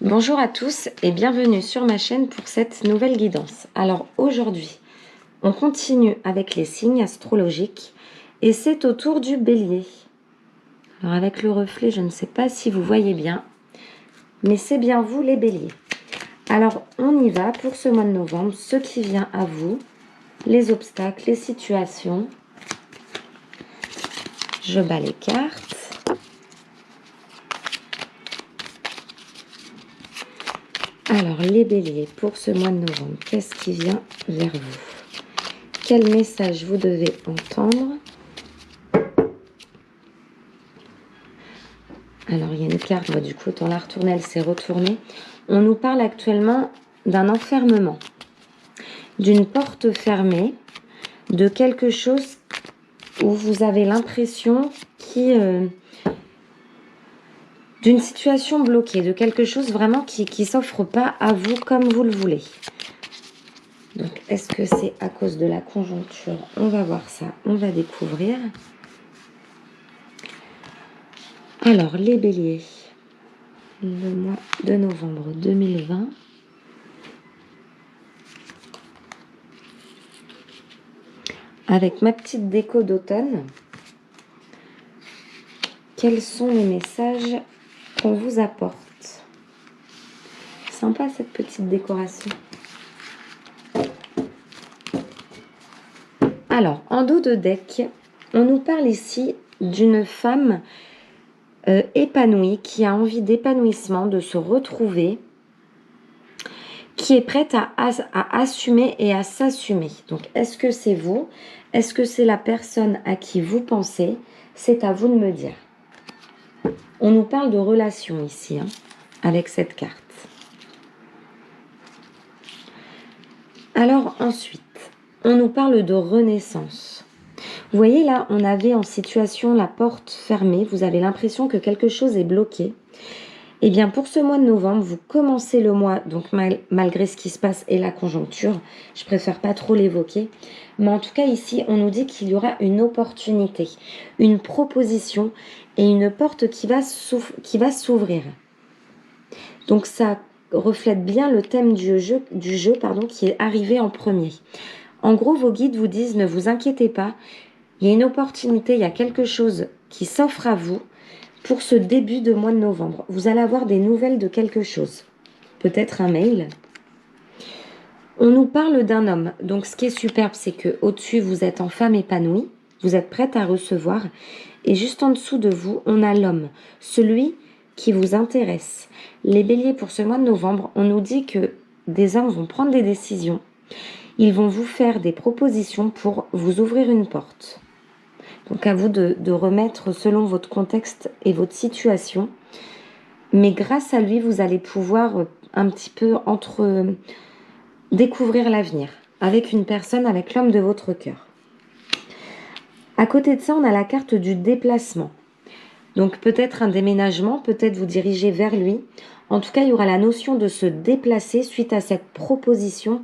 Bonjour à tous et bienvenue sur ma chaîne pour cette nouvelle guidance. Alors aujourd'hui, on continue avec les signes astrologiques et c'est au tour du Bélier. Alors avec le reflet, je ne sais pas si vous voyez bien, mais c'est bien vous les Béliers. Alors on y va pour ce mois de novembre, ce qui vient à vous, les obstacles, les situations. Je bats les cartes. Alors, les béliers, pour ce mois de novembre, qu'est-ce qui vient vers vous? Quel message vous devez entendre? Alors, il y a une carte, du coup, dans la retournée, elle s'est retournée. On nous parle actuellement d'un enfermement, d'une porte fermée, de quelque chose où vous avez l'impression d'une situation bloquée, de quelque chose vraiment qui ne s'offre pas à vous comme vous le voulez. Donc, est-ce que c'est à cause de la conjoncture? On va voir ça, on va découvrir. Alors, les béliers, le mois de novembre 2020. Avec ma petite déco d'automne, quels sont les messages qu'on vous apporte? Sympa cette petite décoration. Alors, en dos de deck, on nous parle ici d'une femme épanouie, qui a envie d'épanouissement, de se retrouver, qui est prête à assumer et à s'assumer. Donc, est-ce que c'est vous? Est-ce que c'est la personne à qui vous pensez? C'est à vous de me dire. On nous parle de relation ici, avec cette carte. Alors ensuite, on nous parle de renaissance. Vous voyez là, on avait en situation la porte fermée. Vous avez l'impression que quelque chose est bloqué. Eh bien, pour ce mois de novembre, vous commencez le mois, donc malgré ce qui se passe et la conjoncture, je préfère pas trop l'évoquer, mais en tout cas ici, on nous dit qu'il y aura une opportunité, une proposition et une porte qui va s'ouvrir. Donc ça reflète bien le thème du jeu qui est arrivé en premier. En gros, vos guides vous disent, ne vous inquiétez pas, il y a une opportunité, il y a quelque chose qui s'offre à vous. Pour ce début de mois de novembre, vous allez avoir des nouvelles de quelque chose. Peut-être un mail. On nous parle d'un homme. Donc, ce qui est superbe, c'est que au-dessus, vous êtes en femme épanouie. Vous êtes prête à recevoir. Et juste en dessous de vous, on a l'homme. Celui qui vous intéresse. Les béliers, pour ce mois de novembre, on nous dit que des hommes vont prendre des décisions. Ils vont vous faire des propositions pour vous ouvrir une porte. Donc à vous de remettre selon votre contexte et votre situation. Mais grâce à lui, vous allez pouvoir un petit peu découvrir l'avenir avec une personne, avec l'homme de votre cœur. À côté de ça, on a la carte du déplacement. Donc peut-être un déménagement, peut-être vous diriger vers lui. En tout cas, il y aura la notion de se déplacer suite à cette proposition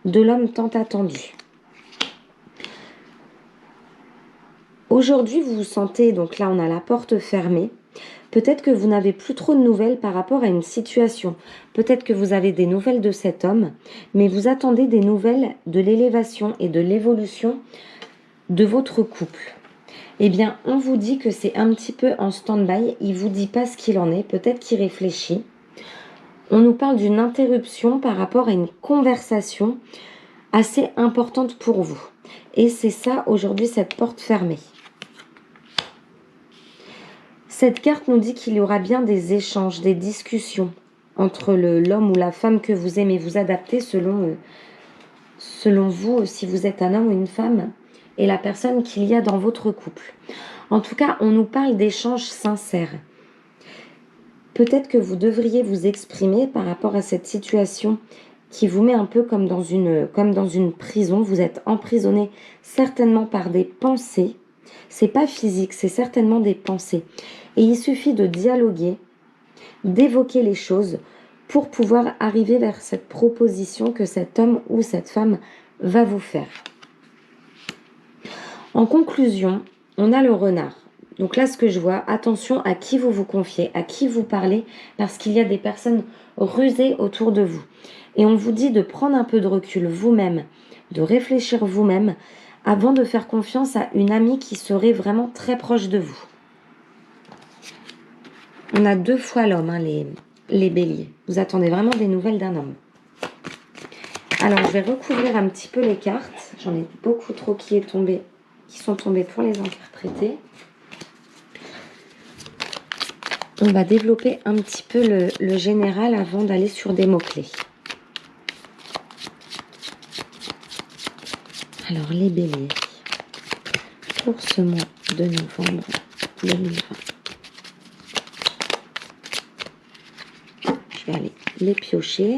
de l'homme tant attendu. Aujourd'hui, vous vous sentez, donc là on a la porte fermée, peut-être que vous n'avez plus trop de nouvelles par rapport à une situation, peut-être que vous avez des nouvelles de cet homme, mais vous attendez des nouvelles de l'élévation et de l'évolution de votre couple. Eh bien, on vous dit que c'est un petit peu en stand-by, il ne vous dit pas ce qu'il en est, peut-être qu'il réfléchit. On nous parle d'une interruption par rapport à une conversation assez importante pour vous. Et c'est ça aujourd'hui, cette porte fermée. Cette carte nous dit qu'il y aura bien des échanges, des discussions entre l'homme ou la femme que vous aimez. Vous adapter selon vous, si vous êtes un homme ou une femme, et la personne qu'il y a dans votre couple. En tout cas, on nous parle d'échanges sincères. Peut-être que vous devriez vous exprimer par rapport à cette situation qui vous met un peu comme dans une prison. Vous êtes emprisonné certainement par des pensées. C'est pas physique, c'est certainement des pensées. Et il suffit de dialoguer, d'évoquer les choses pour pouvoir arriver vers cette proposition que cet homme ou cette femme va vous faire. En conclusion, on a le renard. Donc là, ce que je vois, attention à qui vous vous confiez, à qui vous parlez, parce qu'il y a des personnes rusées autour de vous. Et on vous dit de prendre un peu de recul vous-même, de réfléchir vous-même, avant de faire confiance à une amie qui serait vraiment très proche de vous. On a 2 fois l'homme, hein, les béliers. Vous attendez vraiment des nouvelles d'un homme. Alors, je vais recouvrir un petit peu les cartes. J'en ai beaucoup trop qui sont tombées pour les interpréter. On va développer un petit peu le général avant d'aller sur des mots-clés. Alors, les béliers, pour ce mois de novembre 2020. Je vais aller les piocher.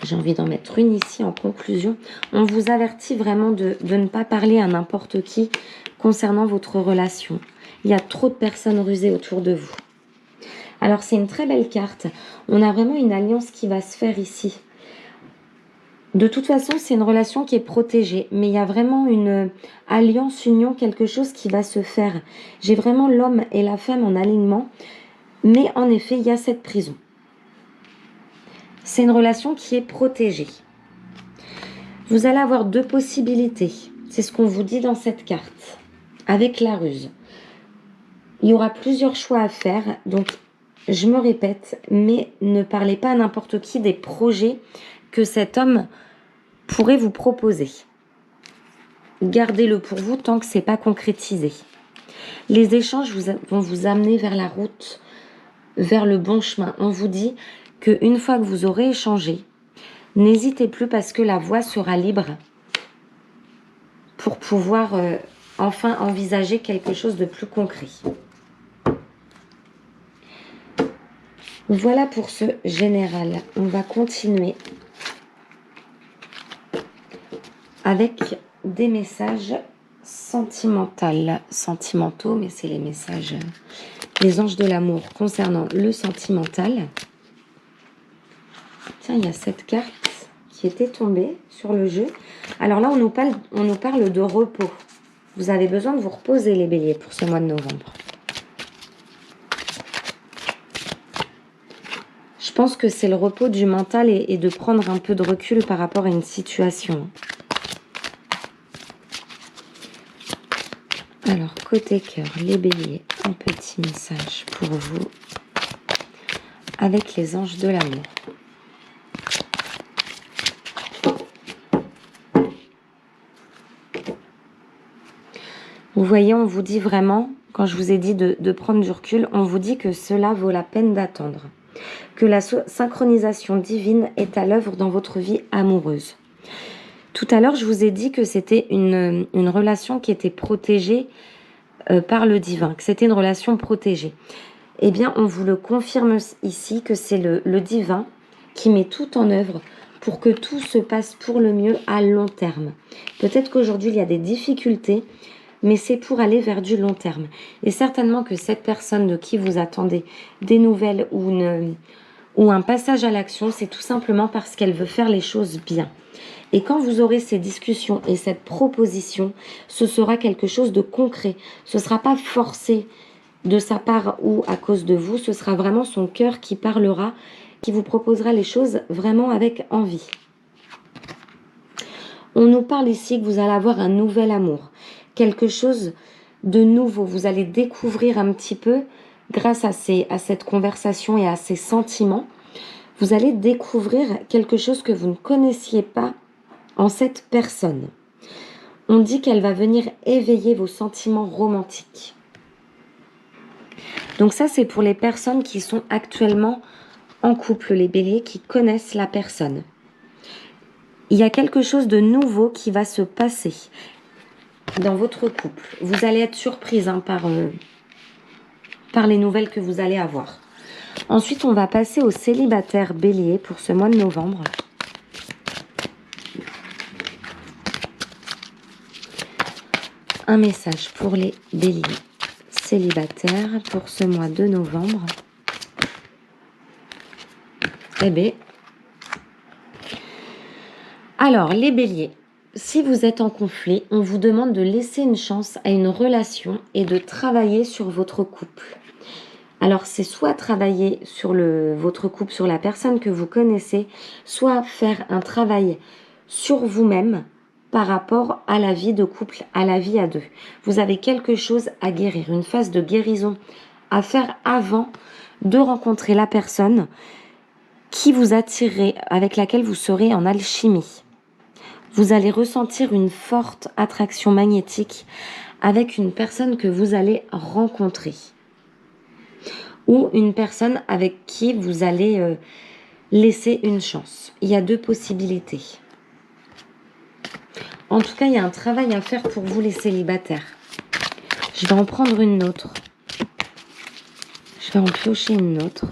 J'ai envie d'en mettre une ici en conclusion. On vous avertit vraiment de ne pas parler à n'importe qui concernant votre relation. Il y a trop de personnes rusées autour de vous. Alors c'est une très belle carte. On a vraiment une alliance qui va se faire ici. De toute façon, c'est une relation qui est protégée, mais il y a vraiment une alliance, union, quelque chose qui va se faire. J'ai vraiment l'homme et la femme en alignement, mais en effet, il y a cette prison. C'est une relation qui est protégée. Vous allez avoir 2 possibilités. C'est ce qu'on vous dit dans cette carte, avec la ruse. Il y aura plusieurs choix à faire, donc je me répète, mais ne parlez pas à n'importe qui des projets que cet homme pourrait vous proposer. Gardez-le pour vous tant que ce n'est pas concrétisé. Les échanges vont vous amener vers la route, vers le bon chemin. On vous dit qu'une fois que vous aurez échangé, n'hésitez plus parce que la voie sera libre pour pouvoir enfin envisager quelque chose de plus concret. Voilà pour ce général. On va continuer avec des messages sentimentaux, mais c'est les messages, les anges de l'amour concernant le sentimental. Tiens, il y a cette carte qui était tombée sur le jeu. Alors là, on nous parle de repos. Vous avez besoin de vous reposer, les béliers, pour ce mois de novembre. Je pense que c'est le repos du mental et de prendre un peu de recul par rapport à une situation. Alors, côté cœur, les béliers, un petit message pour vous avec les anges de l'amour. Vous voyez, on vous dit vraiment, quand je vous ai dit de prendre du recul, on vous dit que cela vaut la peine d'attendre. Que la synchronisation divine est à l'œuvre dans votre vie amoureuse. Tout à l'heure, je vous ai dit que c'était une relation qui était protégée par le divin, que c'était une relation protégée. Eh bien, on vous le confirme ici, que c'est le divin qui met tout en œuvre pour que tout se passe pour le mieux à long terme. Peut-être qu'aujourd'hui, il y a des difficultés, mais c'est pour aller vers du long terme. Et certainement que cette personne de qui vous attendez des nouvelles ou un passage à l'action, c'est tout simplement parce qu'elle veut faire les choses bien. Et quand vous aurez ces discussions et cette proposition, ce sera quelque chose de concret. Ce ne sera pas forcé de sa part ou à cause de vous, ce sera vraiment son cœur qui parlera, qui vous proposera les choses vraiment avec envie. On nous parle ici que vous allez avoir un nouvel amour, quelque chose de nouveau. Vous allez découvrir un petit peu, grâce à cette conversation et à ces sentiments, vous allez découvrir quelque chose que vous ne connaissiez pas en cette personne. On dit qu'elle va venir éveiller vos sentiments romantiques. Donc ça, c'est pour les personnes qui sont actuellement en couple, les béliers, qui connaissent la personne. Il y a quelque chose de nouveau qui va se passer dans votre couple. Vous allez être surprise par les nouvelles que vous allez avoir. Ensuite, on va passer aux célibataires béliers pour ce mois de novembre. Un message pour les béliers célibataires pour ce mois de novembre. Eh bien, alors les béliers, si vous êtes en conflit, on vous demande de laisser une chance à une relation et de travailler sur votre couple. Alors c'est soit travailler sur votre couple, sur la personne que vous connaissez, soit faire un travail sur vous-même par rapport à la vie de couple, à la vie à deux. Vous avez quelque chose à guérir, une phase de guérison à faire avant de rencontrer la personne qui vous attirerait, avec laquelle vous serez en alchimie. Vous allez ressentir une forte attraction magnétique avec une personne que vous allez rencontrer. Ou une personne avec qui vous allez laisser une chance. Il y a deux possibilités. En tout cas, il y a un travail à faire pour vous les célibataires. Je vais en prendre une autre. Je vais en piocher une autre.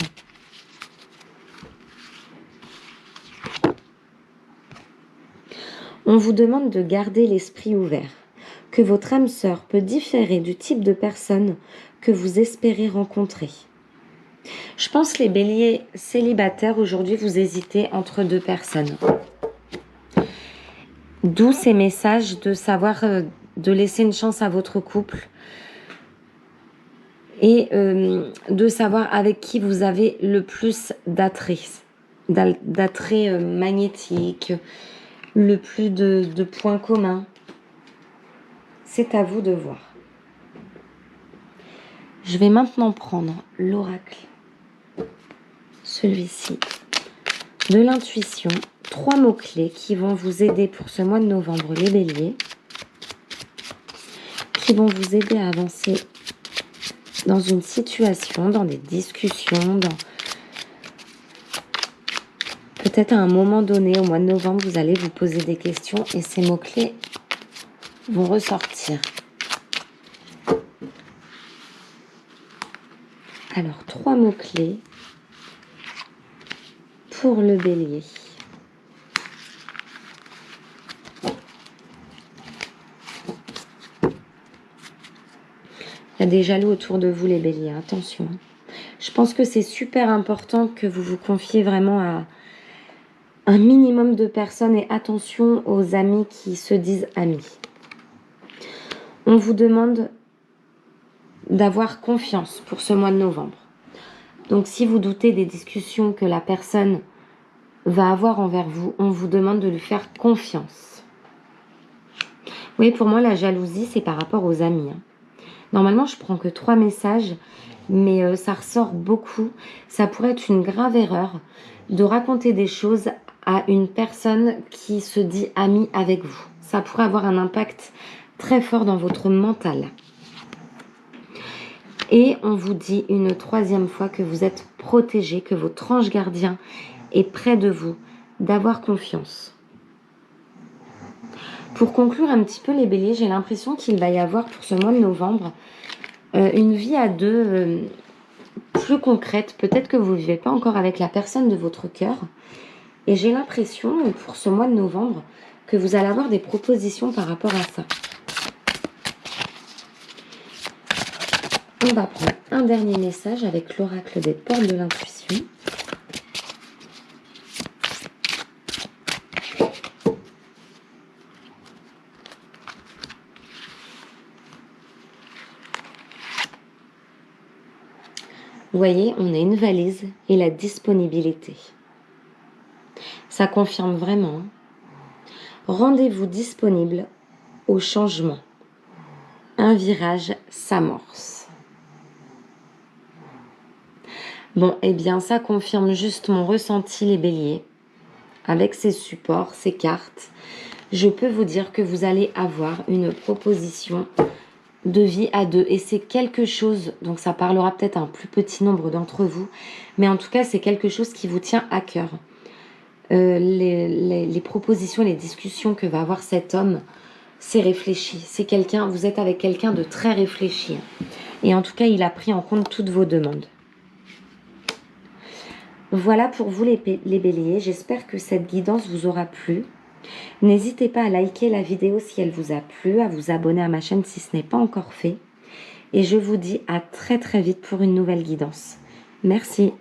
On vous demande de garder l'esprit ouvert, que votre âme sœur peut différer du type de personne que vous espérez rencontrer. Je pense les béliers célibataires, aujourd'hui, vous hésitez entre deux personnes. D'où ces messages de savoir, de laisser une chance à votre couple et de savoir avec qui vous avez le plus d'attrait magnétique, le plus de points communs. C'est à vous de voir. Je vais maintenant prendre l'oracle, celui-ci, de l'intuition. 3 mots-clés qui vont vous aider pour ce mois de novembre, les béliers, qui vont vous aider à avancer dans une situation, dans des discussions, dans peut-être à un moment donné, au mois de novembre, vous allez vous poser des questions et ces mots-clés vont ressortir. Alors, 3 mots-clés pour le bélier. Il y a des jaloux autour de vous, les béliers, attention. Je pense que c'est super important que vous vous confiez vraiment à un minimum de personnes et attention aux amis qui se disent amis. On vous demande d'avoir confiance pour ce mois de novembre. Donc si vous doutez des discussions que la personne va avoir envers vous, on vous demande de lui faire confiance. Oui, pour moi, la jalousie, c'est par rapport aux amis. Normalement, je prends que 3 messages, mais ça ressort beaucoup. Ça pourrait être une grave erreur de raconter des choses à une personne qui se dit amie avec vous. Ça pourrait avoir un impact très fort dans votre mental. Et on vous dit une 3e fois que vous êtes protégé, que votre ange gardien est près de vous, d'avoir confiance. Pour conclure un petit peu les béliers, j'ai l'impression qu'il va y avoir pour ce mois de novembre une vie à deux plus concrète. Peut-être que vous ne vivez pas encore avec la personne de votre cœur. Et j'ai l'impression pour ce mois de novembre que vous allez avoir des propositions par rapport à ça. On va prendre un dernier message avec l'oracle des portes de l'intuition. Vous voyez, on a une valise et la disponibilité. Ça confirme vraiment. Rendez-vous disponible au changement. Un virage s'amorce. Bon, eh bien, ça confirme juste mon ressenti, les béliers. Avec ces supports, ces cartes, je peux vous dire que vous allez avoir une proposition de vie à deux. Et c'est quelque chose, donc ça parlera peut-être à un plus petit nombre d'entre vous, mais en tout cas, c'est quelque chose qui vous tient à cœur. Les propositions, les discussions que va avoir cet homme, c'est réfléchi. C'est quelqu'un, vous êtes avec quelqu'un de très réfléchi. Et en tout cas, il a pris en compte toutes vos demandes. Voilà pour vous les béliers. J'espère que cette guidance vous aura plu. N'hésitez pas à liker la vidéo si elle vous a plu, à vous abonner à ma chaîne si ce n'est pas encore fait. Et je vous dis à très très vite pour une nouvelle guidance. Merci.